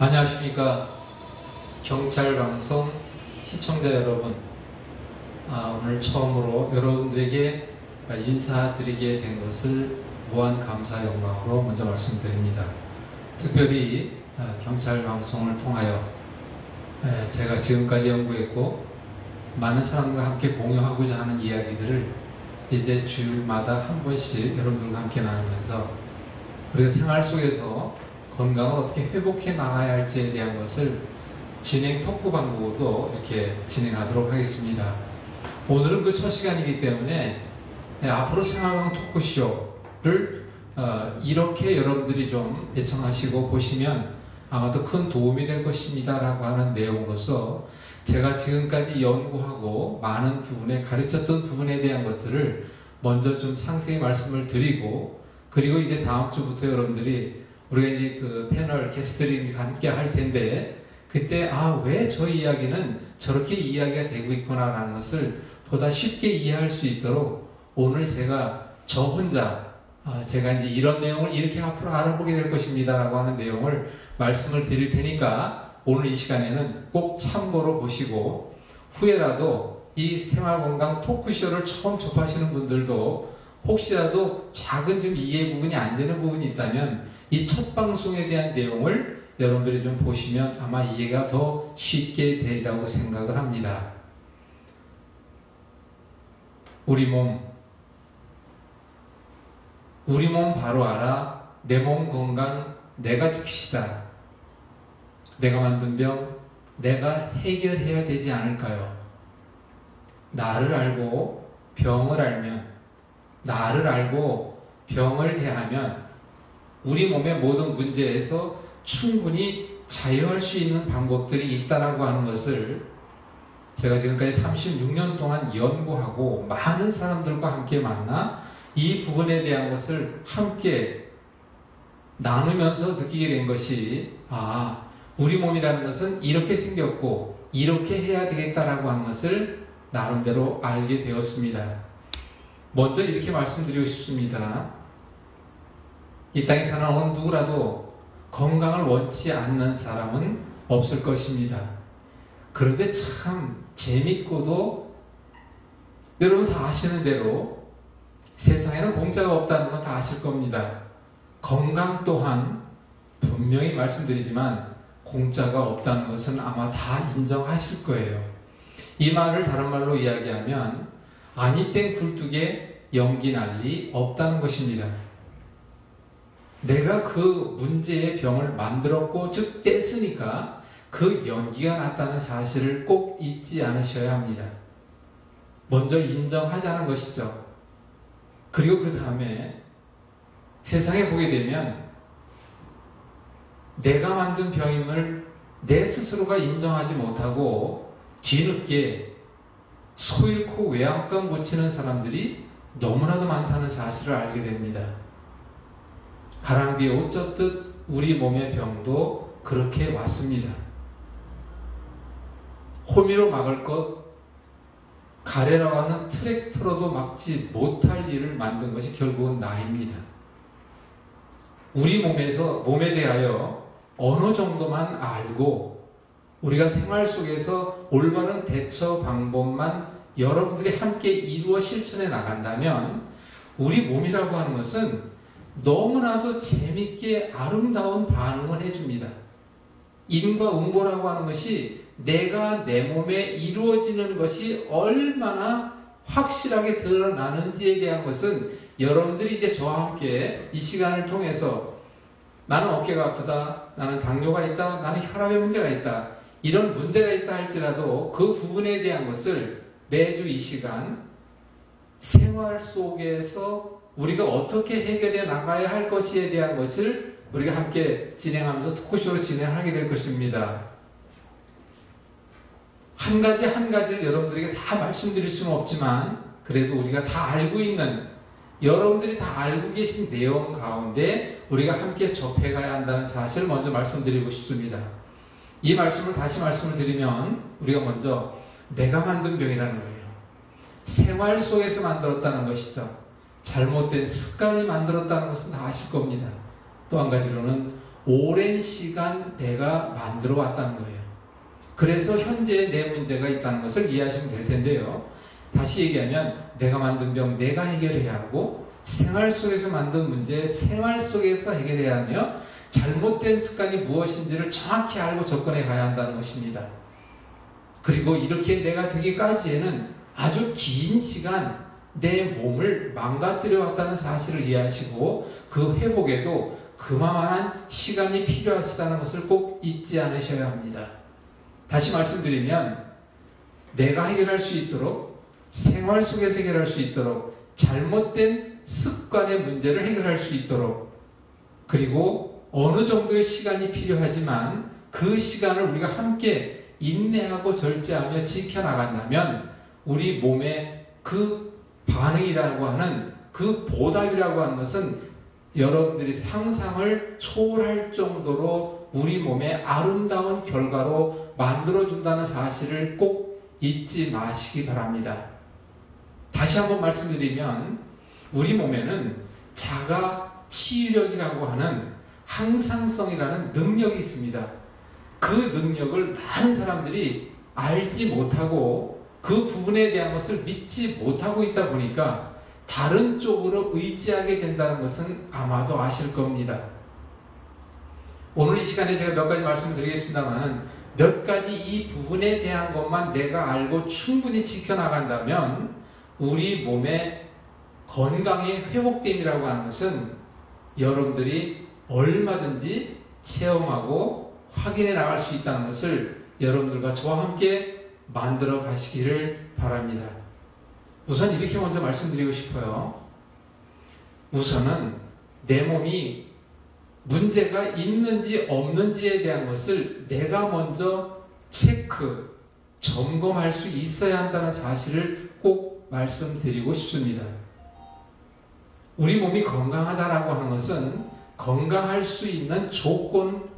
안녕하십니까. 경찰방송 시청자 여러분, 오늘 처음으로 여러분들에게 인사드리게 된 것을 무한 감사 영광으로 먼저 말씀드립니다. 특별히 경찰방송을 통하여 제가 지금까지 연구했고 많은 사람과 함께 공유하고자 하는 이야기들을 이제 주일마다 한 번씩 여러분들과 함께 나누면서 우리가 생활 속에서 건강을 어떻게 회복해 나가야 할지에 대한 것을 진행 토크 방법으로 이렇게 진행하도록 하겠습니다. 오늘은 그 첫 시간이기 때문에 앞으로 생활강 토크쇼를 이렇게 여러분들이 좀 애청하시고 보시면 아마도 큰 도움이 될 것입니다 라고 하는 내용으로서 제가 지금까지 연구하고 많은 부분에 가르쳤던 부분에 대한 것들을 먼저 좀 상세히 말씀을 드리고, 그리고 이제 다음 주부터 여러분들이 우리가 이제 그 패널 게스트들이 함께 할 텐데, 그때 왜 저 이야기는 저렇게 이야기가 되고 있구나라는 것을 보다 쉽게 이해할 수 있도록 오늘 제가 저 혼자 제가 이제 이런 내용을 이렇게 앞으로 알아보게 될 것입니다 라고 하는 내용을 말씀을 드릴 테니까 오늘 이 시간에는 꼭 참고로 보시고, 후에라도 이 생활건강 토크쇼를 처음 접하시는 분들도 혹시라도 작은 좀 이해 부분이 안 되는 부분이 있다면 이 첫 방송에 대한 내용을 여러분들이 좀 보시면 아마 이해가 더 쉽게 되리라고 생각을 합니다. 우리 몸 바로 알아. 내 몸 건강 내가 지키시다. 내가 만든 병 내가 해결해야 되지 않을까요? 나를 알고 병을 알면, 나를 알고 병을 대하면 우리 몸의 모든 문제에서 충분히 자유할 수 있는 방법들이 있다라고 하는 것을 제가 지금까지 36년 동안 연구하고 많은 사람들과 함께 만나 이 부분에 대한 것을 함께 나누면서 느끼게 된 것이, 우리 몸이라는 것은 이렇게 생겼고 이렇게 해야 되겠다라고 하는 것을 나름대로 알게 되었습니다. 먼저 이렇게 말씀드리고 싶습니다. 이 땅에 사는 어느 누구라도 건강을 원치 않는 사람은 없을 것입니다. 그런데 참 재밌고도 여러분 다 아시는 대로 세상에는 공짜가 없다는 건 다 아실 겁니다. 건강 또한 분명히 말씀드리지만 공짜가 없다는 것은 아마 다 인정하실 거예요. 이 말을 다른 말로 이야기하면 아니 땡 굴뚝에 연기 난리 없다는 것입니다. 내가 그 문제의 병을 만들었고 즉 뗐으니까 그 연기가 났다는 사실을 꼭 잊지 않으셔야 합니다. 먼저 인정하자는 것이죠. 그리고 그 다음에 세상에 보게 되면 내가 만든 병임을 내 스스로가 인정하지 못하고 뒤늦게 소 잃고 외양간 고치는 사람들이 너무나도 많다는 사실을 알게 됩니다. 가랑비에 옷 젖듯 우리 몸의 병도 그렇게 왔습니다. 호미로 막을 것, 가래라고 하는 트랙터로도 막지 못할 일을 만든 것이 결국은 나입니다. 우리 몸에 대하여 어느 정도만 알고 우리가 생활 속에서 올바른 대처 방법만 여러분들이 함께 이루어 실천해 나간다면 우리 몸이라고 하는 것은 너무나도 재밌게 아름다운 반응을 해줍니다. 인과응보라고 하는 것이 내가 내 몸에 이루어지는 것이 얼마나 확실하게 드러나는지에 대한 것은 여러분들이 이제 저와 함께 이 시간을 통해서 나는 어깨가 아프다, 나는 당뇨가 있다, 나는 혈압에 문제가 있다, 이런 문제가 있다 할지라도 그 부분에 대한 것을 매주 이 시간 생활 속에서 우리가 어떻게 해결해 나가야 할 것에 대한 것을 우리가 함께 진행하면서 토크쇼로 진행하게 될 것입니다. 한 가지 한 가지를 여러분들에게 다 말씀드릴 수는 없지만 그래도 우리가 다 알고 있는, 여러분들이 다 알고 계신 내용 가운데 우리가 함께 접해가야 한다는 사실을 먼저 말씀드리고 싶습니다. 이 말씀을 다시 말씀을 드리면 우리가 먼저 내가 만든 병이라는 거예요. 생활 속에서 만들었다는 것이죠. 잘못된 습관이 만들었다는 것은 다 아실 겁니다. 또 한 가지로는 오랜 시간 내가 만들어 왔다는 거예요. 그래서 현재 내 문제가 있다는 것을 이해하시면 될 텐데요. 다시 얘기하면 내가 만든 병 내가 해결해야 하고, 생활 속에서 만든 문제 생활 속에서 해결해야 하며, 잘못된 습관이 무엇인지를 정확히 알고 접근해 가야 한다는 것입니다. 그리고 이렇게 내가 되기까지에는 아주 긴 시간 내 몸을 망가뜨려 왔다는 사실을 이해하시고, 그 회복에도 그만한 시간이 필요하시다는 것을 꼭 잊지 않으셔야 합니다. 다시 말씀드리면, 내가 해결할 수 있도록, 생활 속에서 해결할 수 있도록, 잘못된 습관의 문제를 해결할 수 있도록, 그리고 어느 정도의 시간이 필요하지만 그 시간을 우리가 함께 인내하고 절제하며 지켜나간다면, 우리 몸의 그 반응이라고 하는, 그 보답이라고 하는 것은 여러분들이 상상을 초월할 정도로 우리 몸의 아름다운 결과로 만들어준다는 사실을 꼭 잊지 마시기 바랍니다. 다시 한번 말씀드리면, 우리 몸에는 자가 치유력이라고 하는 항상성이라는 능력이 있습니다. 그 능력을 많은 사람들이 알지 못하고 그 부분에 대한 것을 믿지 못하고 있다 보니까 다른 쪽으로 의지하게 된다는 것은 아마도 아실 겁니다. 오늘 이 시간에 제가 몇 가지 말씀을 드리겠습니다만, 몇 가지 이 부분에 대한 것만 내가 알고 충분히 지켜나간다면 우리 몸의 건강의 회복됨이라고 하는 것은 여러분들이 얼마든지 체험하고 확인해 나갈 수 있다는 것을 여러분들과 저와 함께 만들어 가시기를 바랍니다. 우선 이렇게 먼저 말씀드리고 싶어요. 우선은 내 몸이 문제가 있는지 없는지에 대한 것을 내가 먼저 체크, 점검할 수 있어야 한다는 사실을 꼭 말씀드리고 싶습니다. 우리 몸이 건강하다라고 하는 것은 건강할 수 있는 조건,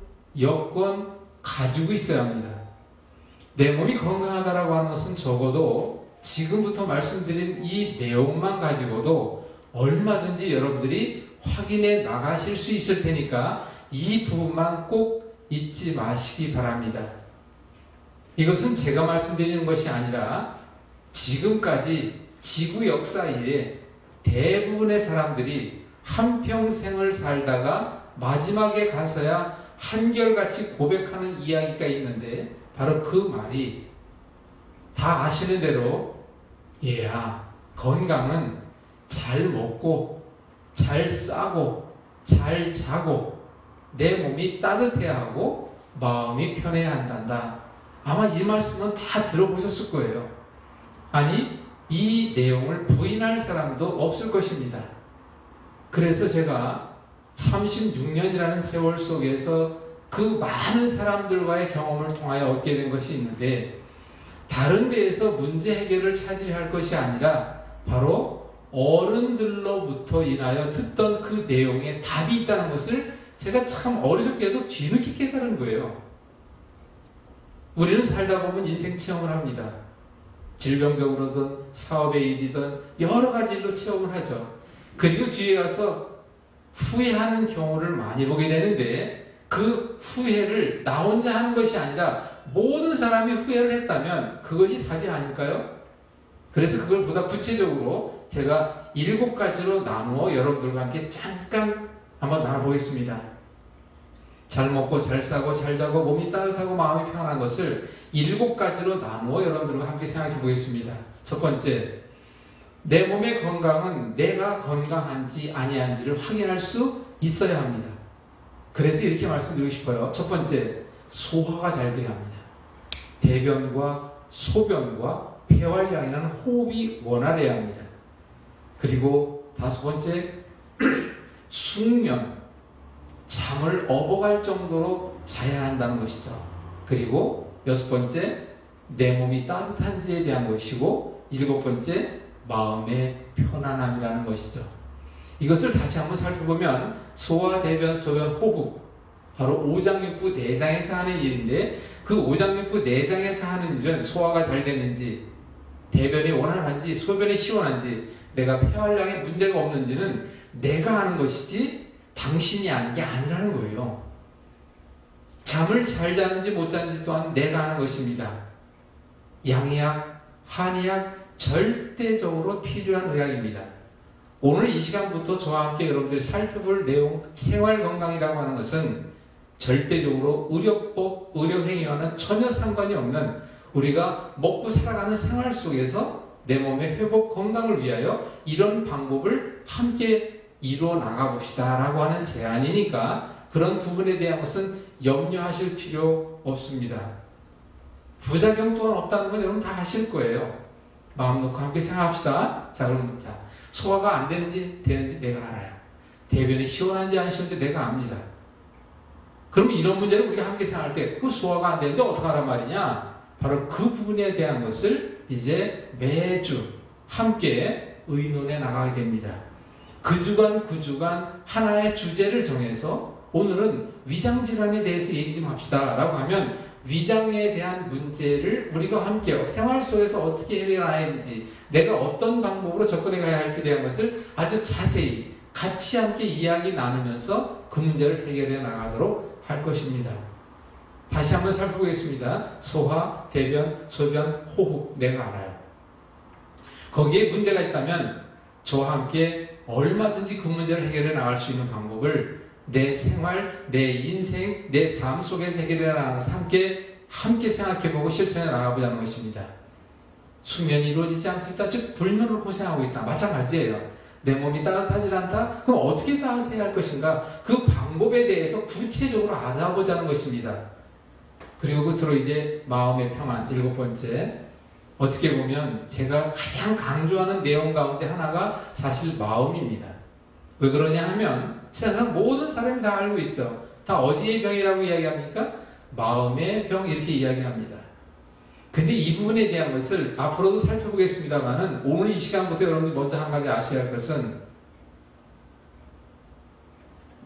여건 가지고 있어야 합니다. 내 몸이 건강하다라고 하는 것은 적어도 지금부터 말씀드린 이 내용만 가지고도 얼마든지 여러분들이 확인해 나가실 수 있을 테니까 이 부분만 꼭 잊지 마시기 바랍니다. 이것은 제가 말씀드리는 것이 아니라 지금까지 지구 역사 이래 대부분의 사람들이 한평생을 살다가 마지막에 가서야 한결같이 고백하는 이야기가 있는데, 바로 그 말이 다 아시는 대로, 얘야, 건강은 잘 먹고 잘 싸고 잘 자고 내 몸이 따뜻해야 하고 마음이 편해야 한단다. 아마 이 말씀은 다 들어보셨을 거예요. 아니, 이 내용을 부인할 사람도 없을 것입니다. 그래서 제가 36년이라는 세월 속에서 그 많은 사람들과의 경험을 통하여 얻게 된 것이 있는데, 다른 데에서 문제 해결을 찾으려 할 것이 아니라 바로 어른들로부터 인하여 듣던 그 내용에 답이 있다는 것을 제가 참 어리석게도 뒤늦게 깨달은 거예요. 우리는 살다 보면 인생 체험을 합니다. 질병적으로든 사업의 일이든 여러 가지 일로 체험을 하죠. 그리고 뒤에 가서 후회하는 경우를 많이 보게 되는데, 그 후회를 나 혼자 하는 것이 아니라 모든 사람이 후회를 했다면 그것이 답이 아닐까요? 그래서 그걸 보다 구체적으로 제가 7가지로 나누어 여러분들과 함께 잠깐 한번 나눠보겠습니다. 잘 먹고 잘 싸고 잘 자고 몸이 따뜻하고 마음이 편안한 것을 7가지로 나누어 여러분들과 함께 생각해 보겠습니다. 첫 번째, 내 몸의 건강은 내가 건강한지 아니한지를 확인할 수 있어야 합니다. 그래서 이렇게 말씀드리고 싶어요. 첫 번째, 소화가 잘 돼야 합니다. 대변과 소변과 폐활량이라는 호흡이 원활해야 합니다. 그리고 5번째, 숙면, 잠을 업어갈 정도로 자야 한다는 것이죠. 그리고 6번째, 내 몸이 따뜻한지에 대한 것이고, 7번째, 마음의 편안함이라는 것이죠. 이것을 다시 한번 살펴보면 소화, 대변, 소변, 호흡, 바로 오장육부 내장에서 하는 일인데, 그 오장육부 내장에서 하는 일은 소화가 잘 되는지, 대변이 원활한지, 소변이 시원한지, 내가 폐활량에 문제가 없는지는 내가 하는 것이지 당신이 하는 게 아니라는 거예요. 잠을 잘 자는지 못 자는지 또한 내가 하는 것입니다. 양의학, 한의학 절대적으로 필요한 의학입니다. 오늘 이 시간부터 저와 함께 여러분들이 살펴볼 내용, 생활건강이라고 하는 것은 절대적으로 의료법, 의료행위와는 전혀 상관이 없는 우리가 먹고 살아가는 생활 속에서 내 몸의 회복 건강을 위하여 이런 방법을 함께 이루어 나가봅시다 라고 하는 제안이니까 그런 부분에 대한 것은 염려하실 필요 없습니다. 부작용 또한 없다는 건 여러분 다 아실 거예요. 마음 놓고 함께 생각합시다. 자, 그럼 소화가 안 되는지 내가 알아요. 대변이 시원한지 안 시원한지 내가 압니다. 그러면 이런 문제를 우리가 함께 생각할 때 그 소화가 안 되는데 어떡하란 말이냐? 바로 그 부분에 대한 것을 이제 매주 함께 의논해 나가게 됩니다. 그 주간 하나의 주제를 정해서 오늘은 위장질환에 대해서 얘기 좀 합시다 라고 하면 위장에 대한 문제를 우리가 함께 생활 속에서 어떻게 해결해야 하는지 내가 어떤 방법으로 접근해 가야 할지에 대한 것을 아주 자세히 같이 함께 이야기 나누면서 그 문제를 해결해 나가도록 할 것입니다. 다시 한번 살펴보겠습니다. 소화, 대변, 소변, 호흡 내가 알아요. 거기에 문제가 있다면 저와 함께 얼마든지 그 문제를 해결해 나갈 수 있는 방법을 내 생활, 내 인생, 내 삶 속에서 해결해 나가서 함께 생각해보고 실천해 나가보자는 것입니다. 수면이 이루어지지 않고 있다. 즉 불면으로 고생하고 있다. 마찬가지예요. 내 몸이 따뜻하지 않다? 그럼 어떻게 따뜻해야 할 것인가? 그 방법에 대해서 구체적으로 알아보자는 것입니다. 그리고 끝으로 이제 마음의 평안 7번째. 어떻게 보면 제가 가장 강조하는 내용 가운데 하나가 사실 마음입니다. 왜 그러냐 하면 세상 모든 사람이 다 알고 있죠. 다 어디의 병이라고 이야기합니까? 마음의 병 이렇게 이야기합니다. 근데 이 부분에 대한 것을 앞으로도 살펴보겠습니다만은 오늘 이 시간부터 여러분들이 먼저 한 가지 아셔야 할 것은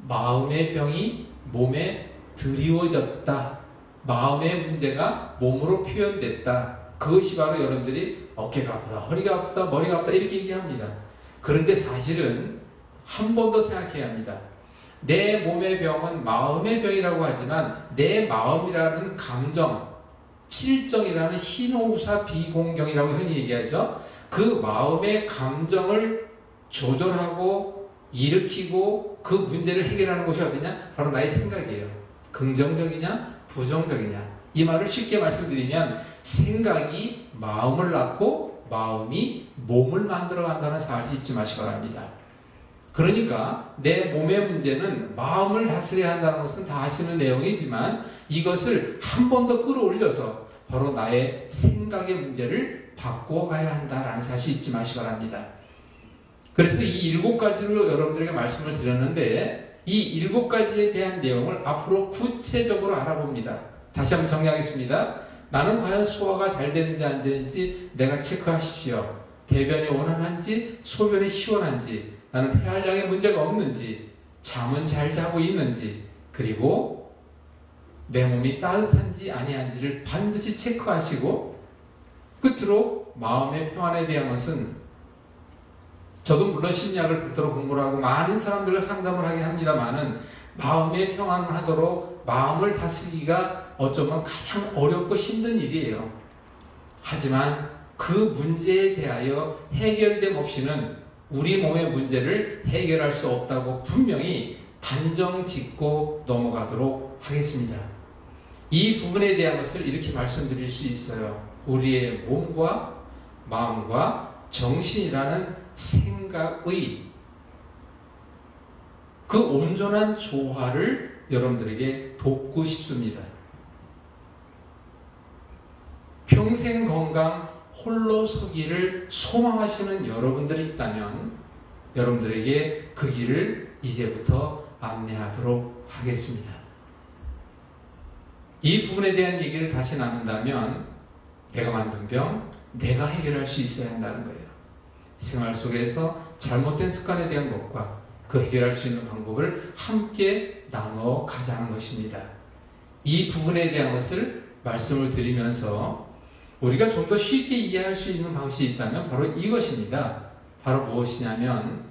마음의 병이 몸에 드리워졌다. 마음의 문제가 몸으로 표현됐다. 그것이 바로 여러분들이 어깨가 아프다, 허리가 아프다, 머리가 아프다 이렇게 얘기합니다. 그런데 사실은 한 번 더 생각해야 합니다. 내 몸의 병은 마음의 병이라고 하지만 내 마음이라는 감정, 칠정이라는 신호사 비공경이라고 흔히 얘기하죠. 그 마음의 감정을 조절하고 일으키고 그 문제를 해결하는 것이 어디냐? 바로 나의 생각이에요. 긍정적이냐? 부정적이냐? 이 말을 쉽게 말씀드리면 생각이 마음을 낳고 마음이 몸을 만들어 간다는 사실을 잊지 마시기 바랍니다. 그러니까 내 몸의 문제는 마음을 다스려야 한다는 것은 다 아시는 내용이지만 이것을 한 번 더 끌어올려서 바로 나의 생각의 문제를 바꿔가야 한다는 사실 잊지 마시기 바랍니다. 그래서 이 7가지로 여러분들에게 말씀을 드렸는데 이 7가지에 대한 내용을 앞으로 구체적으로 알아봅니다. 다시 한번 정리하겠습니다. 나는 과연 소화가 잘 되는지 안 되는지 내가 체크하십시오. 대변이 원활한지 소변이 시원한지 나는 폐활량에 문제가 없는지 잠은 잘 자고 있는지 그리고 내 몸이 따뜻한지 아니한지를 반드시 체크하시고 끝으로 마음의 평안에 대한 것은 저도 물론 심리학을 별도로 공부를 하고 많은 사람들과 상담을 하게 합니다만은 마음의 평안을 하도록 마음을 다스리기가 어쩌면 가장 어렵고 힘든 일이에요. 하지만 그 문제에 대하여 해결됨 없이는 우리 몸의 문제를 해결할 수 없다고 분명히 단정 짓고 넘어가도록 하겠습니다. 이 부분에 대한 것을 이렇게 말씀드릴 수 있어요. 우리의 몸과 마음과 정신이라는 생각의 그 온전한 조화를 여러분들에게 돕고 싶습니다. 평생 건강 홀로 서기를 소망하시는 여러분들이 있다면 여러분들에게 그 길을 이제부터 안내하도록 하겠습니다. 이 부분에 대한 얘기를 다시 나눈다면 내가 만든 병, 내가 해결할 수 있어야 한다는 거예요. 생활 속에서 잘못된 습관에 대한 것과 그 해결할 수 있는 방법을 함께 나눠 가자는 것입니다. 이 부분에 대한 것을 말씀을 드리면서 우리가 좀 더 쉽게 이해할 수 있는 방식이 있다면 바로 이것입니다. 바로 무엇이냐면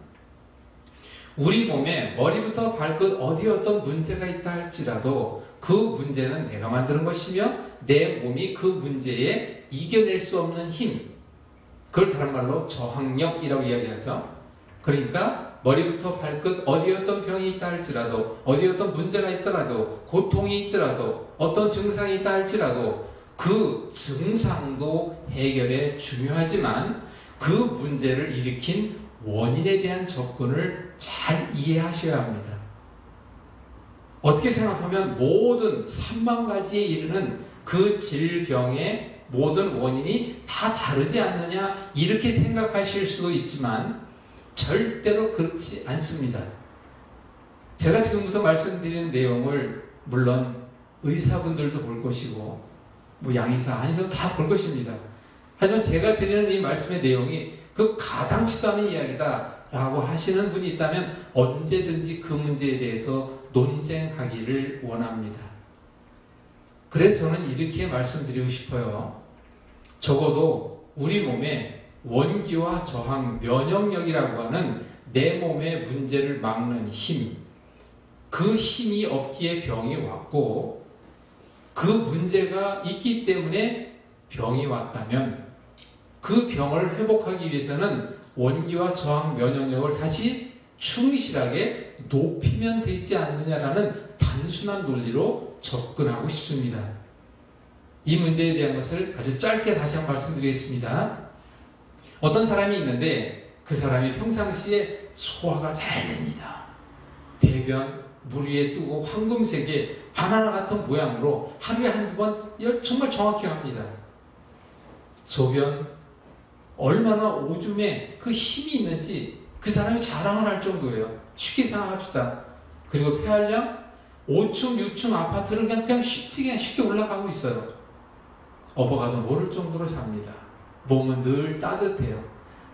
우리 몸에 머리부터 발끝 어디에 어떤 문제가 있다 할지라도 그 문제는 내가 만드는 것이며 내 몸이 그 문제에 이겨낼 수 없는 힘, 그걸 다른 말로 저항력이라고 이야기하죠. 그러니까 머리부터 발끝 어디에 어떤 병이 있다 할지라도, 어디에 어떤 문제가 있더라도, 고통이 있더라도, 어떤 증상이 있다 할지라도 그 증상도 해결에 중요하지만 그 문제를 일으킨 원인에 대한 접근을 잘 이해하셔야 합니다. 어떻게 생각하면 모든 3만 가지에 이르는 그 질병의 모든 원인이 다 다르지 않느냐 이렇게 생각하실 수도 있지만 절대로 그렇지 않습니다. 제가 지금부터 말씀드리는 내용을 물론 의사분들도 볼 것이고 뭐 양의사, 한의사 다 볼 것입니다. 하지만 제가 드리는 이 말씀의 내용이 그 가당치도 않은 이야기다 라고 하시는 분이 있다면 언제든지 그 문제에 대해서 논쟁하기를 원합니다. 그래서 저는 이렇게 말씀드리고 싶어요. 적어도 우리 몸에 원기와 저항, 면역력이라고 하는 내 몸의 문제를 막는 힘, 그 힘이 없기에 병이 왔고 그 문제가 있기 때문에 병이 왔다면 그 병을 회복하기 위해서는 원기와 저항, 면역력을 다시 충실하게 높이면 되지 않느냐라는 단순한 논리로 접근하고 싶습니다. 이 문제에 대한 것을 아주 짧게 다시 한번 말씀드리겠습니다. 어떤 사람이 있는데 그 사람이 평상시에 소화가 잘 됩니다. 대변 물 위에 뜨고 황금색의 바나나 같은 모양으로 하루에 한두 번 정말 정확히 합니다. 소변 얼마나 오줌에 그 힘이 있는지 그 사람이 자랑을 할 정도예요. 쉽게 생각합시다. 그리고 폐활량 5층, 6층 아파트를 그냥 쉽게 올라가고 있어요. 어버가도 모를 정도로 잡니다. 몸은 늘 따뜻해요.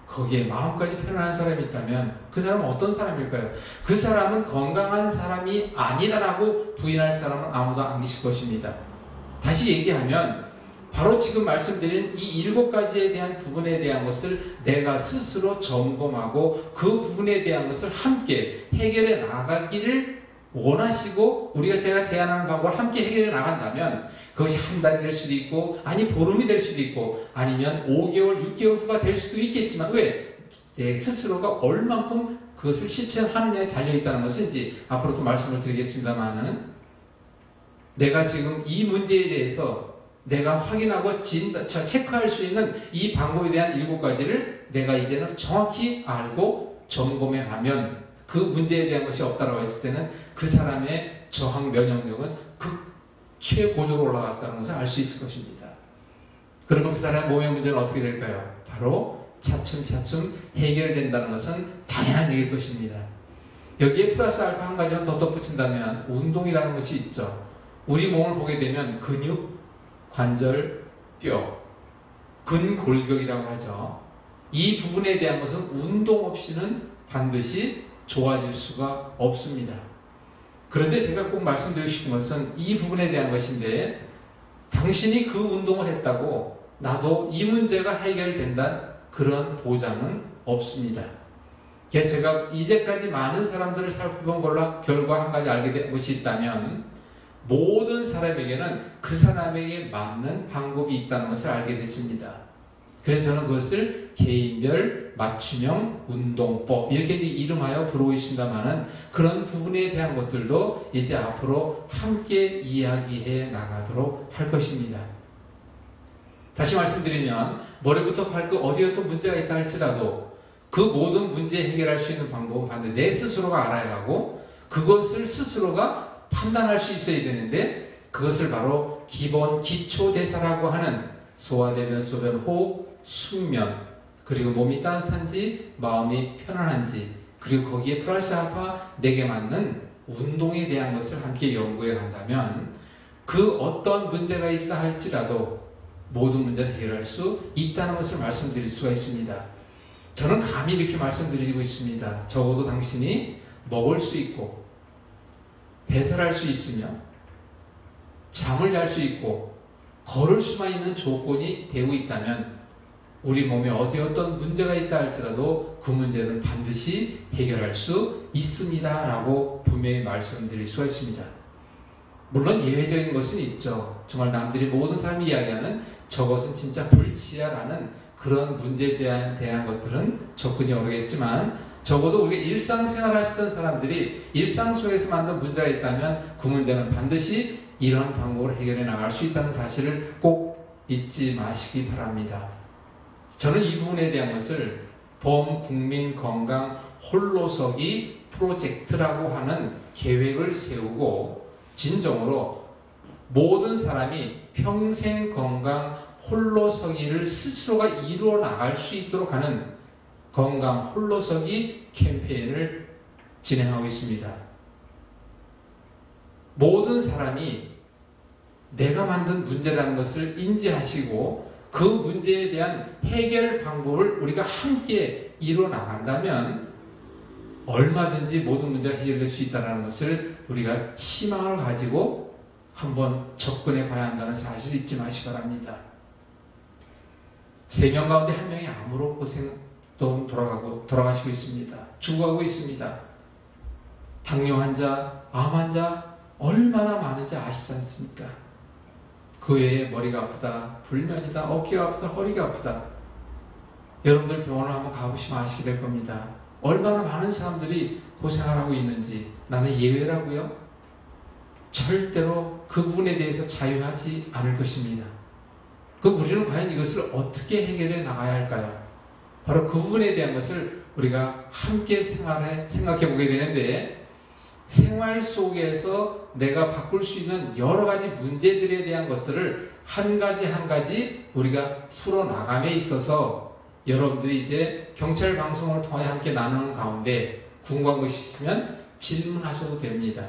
거기에 마음까지 편안한 사람이 있다면 그 사람은 어떤 사람일까요? 그 사람은 건강한 사람이 아니다라고 부인할 사람은 아무도 안 계실 것입니다. 다시 얘기하면 바로 지금 말씀드린 이 7가지에 대한 부분에 대한 것을 내가 스스로 점검하고 그 부분에 대한 것을 함께 해결해 나가기를 원하시고 제가 제안하는 방법을 함께 해결해 나간다면 그것이 한 달이 될 수도 있고 아니 보름이 될 수도 있고 아니면 5개월, 6개월 후가 될 수도 있겠지만 왜? 내 스스로가 얼만큼 그것을 실천하느냐에 달려있다는 것은 이제 앞으로도 말씀을 드리겠습니다만은 내가 지금 이 문제에 대해서 내가 확인하고 체크할 수 있는 이 방법에 대한 7가지를 내가 이제는 정확히 알고 점검해 가면 그 문제에 대한 것이 없다라고 했을 때는 그 사람의 저항 면역력은 최고조로 올라갔다는 것을 알 수 있을 것입니다. 그러면 그 사람의 몸의 문제는 어떻게 될까요? 바로 차츰차츰 해결된다는 것은 당연한 얘기일 것입니다. 여기에 플러스 알파 한 가지만 더 덧붙인다면 운동이라는 것이 있죠. 우리 몸을 보게 되면 근육, 관절, 뼈, 근골격이라고 하죠. 이 부분에 대한 것은 운동 없이는 반드시 좋아질 수가 없습니다. 그런데 제가 꼭 말씀드리고 싶은 것은 이 부분에 대한 것인데 당신이 그 운동을 했다고 나도 이 문제가 해결된다는 그런 보장은 없습니다. 제가 이제까지 많은 사람들을 살펴본 걸로 결과 한 가지 알게 된 것이 있다면 모든 사람에게는 그 사람에게 맞는 방법이 있다는 것을 알게 됐습니다. 그래서 저는 그것을 개인별 맞춤형 운동법 이렇게 이름하여 부르고 있습니다만은 그런 부분에 대한 것들도 이제 앞으로 함께 이야기해 나가도록 할 것입니다. 다시 말씀드리면 머리부터 발끝 어디에 또 문제가 있다 할지라도 그 모든 문제 해결할 수 있는 방법은 반드시 내 스스로가 알아야 하고 그것을 스스로가 판단할 수 있어야 되는데 그것을 바로 기본 기초대사라고 하는 소화대변, 소변, 호흡, 숙면 그리고 몸이 따뜻한지 마음이 편안한지 그리고 거기에 플러스 알파 내게 맞는 운동에 대한 것을 함께 연구해 간다면 그 어떤 문제가 있다 할지라도 모든 문제를 해결할 수 있다는 것을 말씀드릴 수가 있습니다. 저는 감히 이렇게 말씀드리고 있습니다. 적어도 당신이 먹을 수 있고 배설할 수 있으며 잠을 잘 수 있고 걸을 수만 있는 조건이 되고 있다면 우리 몸에 어디 어떤 문제가 있다 할지라도 그 문제는 반드시 해결할 수 있습니다 라고 분명히 말씀드릴 수가 있습니다. 물론 예외적인 것은 있죠. 정말 남들이 모든 사람이 이야기하는 저것은 진짜 불치야라는 그런 문제에 대한 것들은 접근이 어렵겠지만, 적어도 우리가 일상생활 하시던 사람들이 일상 속에서 만든 문제가 있다면 그 문제는 반드시 이런 방법으로 해결해 나갈 수 있다는 사실을 꼭 잊지 마시기 바랍니다. 저는 이 부분에 대한 것을 범국민건강 홀로서기 프로젝트라고 하는 계획을 세우고, 진정으로 모든 사람이 평생 건강 홀로서기를 스스로가 이루어 나갈 수 있도록 하는 건강 홀로서기 캠페인을 진행하고 있습니다. 모든 사람이 내가 만든 문제라는 것을 인지하시고 그 문제에 대한 해결 방법을 우리가 함께 이루어 나간다면 얼마든지 모든 문제가 해결될 수 있다는 것을 우리가 희망을 가지고 한번 접근해 봐야 한다는 사실을 잊지 마시기 바랍니다. 3명 가운데 1명이 암으로 고생도 돌아가시고 있습니다. 죽어가고 있습니다. 당뇨 환자, 암 환자 얼마나 많은지 아시지 않습니까? 그 외에 머리가 아프다, 불면이다, 어깨가 아프다, 허리가 아프다. 여러분들 병원을 한번 가보시면 아시게 될 겁니다. 얼마나 많은 사람들이 고생을 하고 있는지. 나는 예외라고요? 절대로 그 부분에 대해서 자유하지 않을 것입니다. 우리는 과연 이것을 어떻게 해결해 나가야 할까요? 바로 그 부분에 대한 것을 우리가 함께 생각해 보게 되는데, 생활 속에서 내가 바꿀 수 있는 여러 가지 문제들에 대한 것들을 한 가지 한 가지 우리가 풀어나감에 있어서 여러분들이 이제 경찰 방송을 통해 함께 나누는 가운데 궁금한 것이 있으면 질문하셔도 됩니다.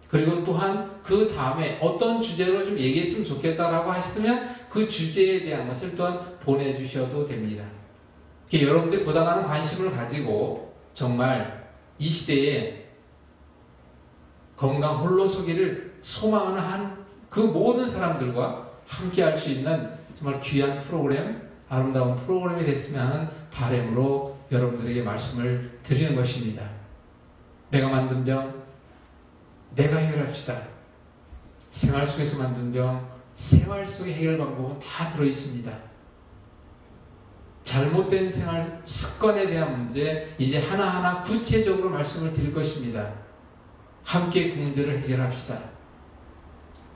그리고 또한 그 다음에 어떤 주제로 좀 얘기했으면 좋겠다라고 하시면 그 주제에 대한 것을 또한 보내주셔도 됩니다. 여러분들이 보다 많은 관심을 가지고 정말 이 시대에 건강 홀로서기를 소망하는 그 모든 사람들과 함께 할 수 있는 정말 귀한 프로그램, 아름다운 프로그램이 됐으면 하는 바람으로 여러분들에게 말씀을 드리는 것입니다. 내가 만든 병, 내가 해결합시다. 생활 속에서 만든 병, 생활 속의 해결 방법은 다 들어있습니다. 잘못된 생활 습관에 대한 문제, 이제 하나하나 구체적으로 말씀을 드릴 것입니다. 함께 그 문제를 해결합시다.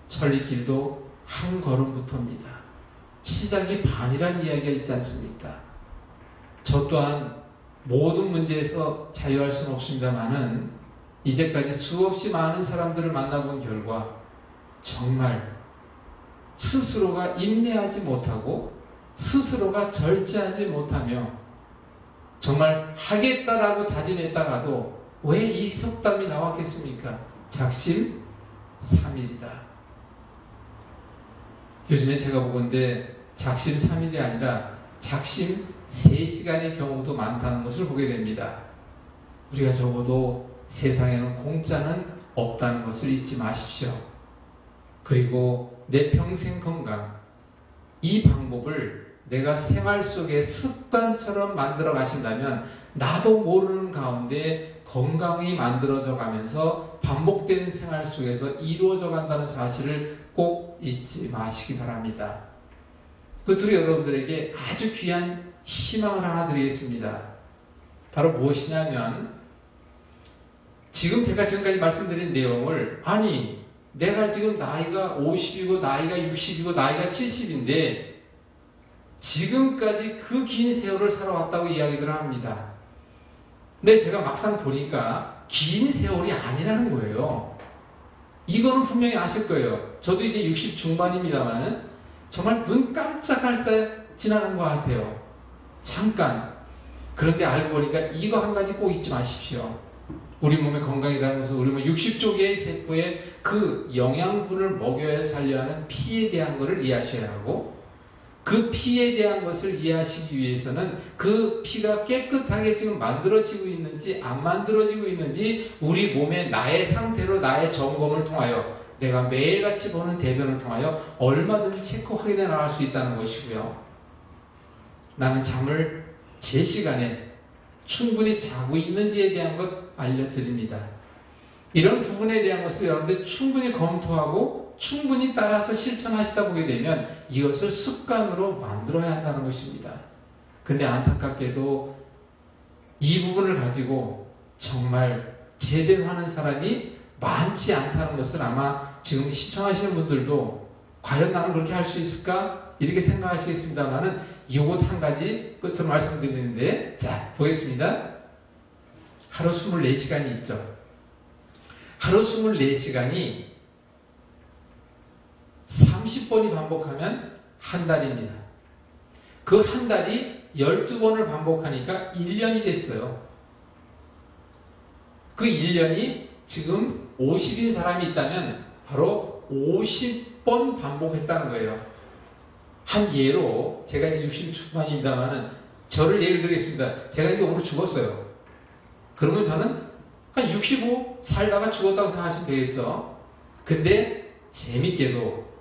천리길도 한 걸음부터입니다. 시작이 반이란 이야기가 있지 않습니까? 저 또한 모든 문제에서 자유할 수는 없습니다만은 이제까지 수없이 많은 사람들을 만나본 결과 정말 스스로가 인내하지 못하고 스스로가 절제하지 못하며 정말 하겠다라고 다짐했다가도 왜 이 속담이 나왔겠습니까? 작심 3일이다. 요즘에 제가 보건대 작심 3일이 아니라 작심 3시간의 경우도 많다는 것을 보게 됩니다. 우리가 적어도 세상에는 공짜는 없다는 것을 잊지 마십시오. 그리고 내 평생 건강, 이 방법을 내가 생활 속에 습관처럼 만들어 가신다면 나도 모르는 가운데 건강이 만들어져 가면서 반복되는 생활 속에서 이루어져 간다는 사실을 꼭 잊지 마시기 바랍니다. 끝으로 여러분들에게 아주 귀한 희망을 하나 드리겠습니다. 바로 무엇이냐면, 지금 제가 지금까지 말씀드린 내용을, 아니 내가 지금 나이가 50이고 나이가 60이고 나이가 70인데 지금까지 그 긴 세월을 살아왔다고 이야기를 합니다. 근데 제가 막상 보니까 긴 세월이 아니라는 거예요. 이거는 분명히 아실 거예요. 저도 이제 60 중반입니다만은 정말 눈 깜짝할 새 지나간 것 같아요. 잠깐. 그런데 알고 보니까 이거 한 가지 꼭 잊지 마십시오. 우리 몸의 건강이라는 것은 우리 몸 60조 개의 세포에 그 영양분을 먹여야 살려야 하는 피에 대한 것을 이해하셔야 하고, 그 피에 대한 것을 이해하시기 위해서는 그 피가 깨끗하게 지금 만들어지고 있는지 안 만들어지고 있는지 우리 몸의 나의 상태로 나의 점검을 통하여 내가 매일같이 보는 대변을 통하여 얼마든지 체크 확인해 나갈 수 있다는 것이고요. 나는 잠을 제 시간에 충분히 자고 있는지에 대한 것 알려드립니다. 이런 부분에 대한 것을 여러분들 충분히 검토하고 충분히 따라서 실천하시다 보게 되면 이것을 습관으로 만들어야 한다는 것입니다. 근데 안타깝게도 이 부분을 가지고 정말 제대로 하는 사람이 많지 않다는 것을 아마 지금 시청하시는 분들도 과연 나는 그렇게 할 수 있을까? 이렇게 생각하시겠습니다만은 이것 한 가지 끝으로 말씀드리는데, 자, 보겠습니다. 하루 24시간이 있죠. 하루 24시간이 30번이 반복하면 한 달입니다. 그 한 달이 12번을 반복하니까 1년이 됐어요. 그 1년이 지금 50인 사람이 있다면 바로 50번 반복했다는 거예요. 한 예로 제가 이제 60 초반입니다만은 저를 예를 들겠습니다. 제가 이제 오늘 죽었어요. 그러면 저는 한 65 살다가 죽었다고 생각하시면 되겠죠. 근데 재밌게도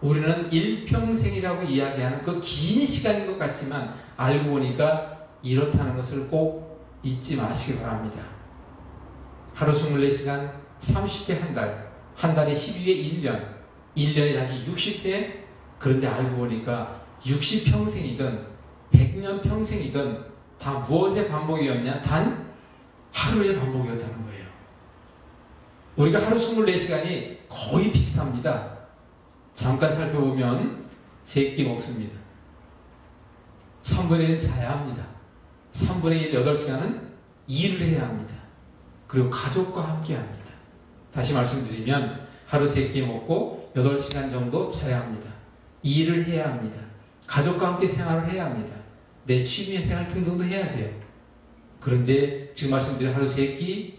우리는 일평생이라고 이야기하는 그 긴 시간인 것 같지만 알고 보니까 이렇다는 것을 꼭 잊지 마시기 바랍니다. 하루 24시간, 30회 한 달, 한 달에 12회 1년, 1년에 다시 60회, 그런데 알고 보니까 60평생이든 100년 평생이든 다 무엇의 반복이었냐? 단 하루의 반복이었다는 거예요. 우리가 하루 24시간이 거의 비슷합니다. 잠깐 살펴보면 3끼 먹습니다. 3분의 1은 자야 합니다. 3분의 1, 8시간은 일을 해야 합니다. 그리고 가족과 함께 합니다. 다시 말씀드리면 하루 3끼 먹고 8시간 정도 자야 합니다. 일을 해야 합니다. 가족과 함께 생활을 해야 합니다. 내 취미 생활 등등도 해야 돼요. 그런데 지금 말씀드린 하루 3끼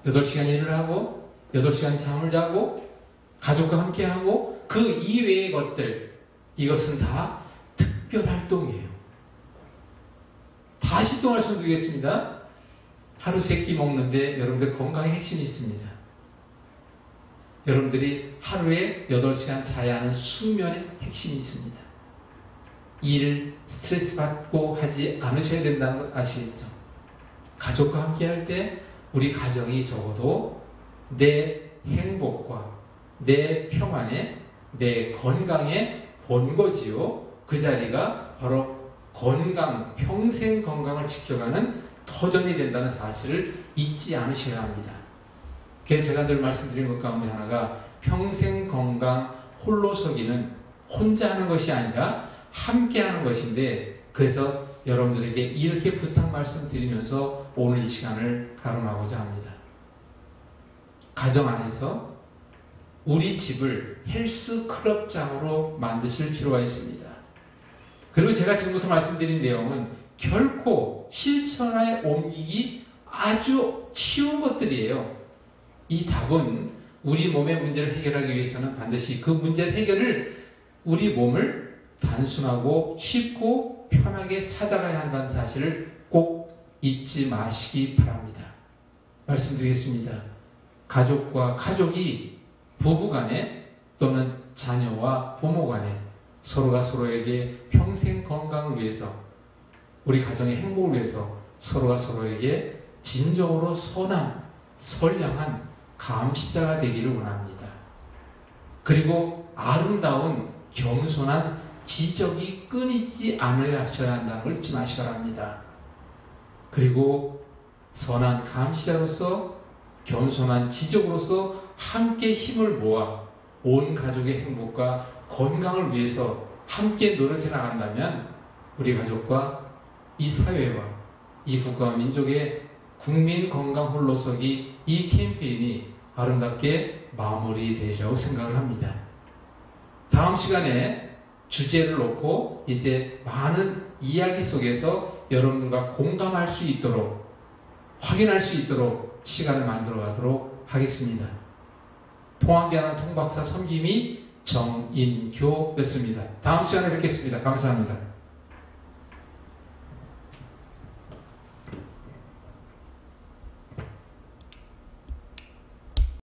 8시간 일을 하고 8시간 잠을 자고 가족과 함께 하고 그 이외의 것들, 이것은 다 특별활동이에요. 다시 또 말씀드리겠습니다. 하루 3끼 먹는데 여러분들 건강에 핵심이 있습니다. 여러분들이 하루에 8시간 자야 하는 숙면에 핵심이 있습니다. 일, 스트레스 받고 하지 않으셔야 된다는 거 아시겠죠? 가족과 함께 할 때 우리 가정이 적어도 내 행복과 내 평안에 내 건강에 본거지요. 그 자리가 바로 건강, 평생 건강을 지켜가는 터전이 된다는 사실을 잊지 않으셔야 합니다. 그래서 제가 늘 말씀드린 것 가운데 하나가 평생 건강 홀로서기는 혼자 하는 것이 아니라 함께 하는 것인데, 그래서 여러분들에게 이렇게 부탁 말씀드리면서 오늘 이 시간을 가름하고자 합니다. 가정 안에서 우리 집을 헬스 클럽장으로 만드실 필요가 있습니다. 그리고 제가 지금부터 말씀드린 내용은 결코 실천에 옮기기 아주 쉬운 것들이에요. 이 답은 우리 몸의 문제를 해결하기 위해서는 반드시 그 문제 해결을 우리 몸을 단순하고 쉽고 편하게 찾아가야 한다는 사실을 꼭 잊지 마시기 바랍니다. 말씀드리겠습니다. 가족과 가족이 부부간에 또는 자녀와 부모간에 서로가 서로에게 평생 건강을 위해서, 우리 가정의 행복을 위해서 서로가 서로에게 진정으로 선한, 선량한 감시자가 되기를 원합니다. 그리고 아름다운 겸손한 지적이 끊이지 않으셔야 한다는 걸 잊지 마시기 바랍니다. 그리고 선한 감시자로서 겸손한 지적으로서 함께 힘을 모아 온 가족의 행복과 건강을 위해서 함께 노력해 나간다면 우리 가족과 이 사회와 이 국가와 민족의 국민 건강 홀로서기 이 캠페인이 아름답게 마무리되리라고 생각을 합니다. 다음 시간에 주제를 놓고 이제 많은 이야기 속에서 여러분들과 공감할 수 있도록, 확인할 수 있도록 시간을 만들어 가도록 하겠습니다. 통합기하는 통박사 섬김이 정인교였습니다. 다음 시간에 뵙겠습니다. 감사합니다.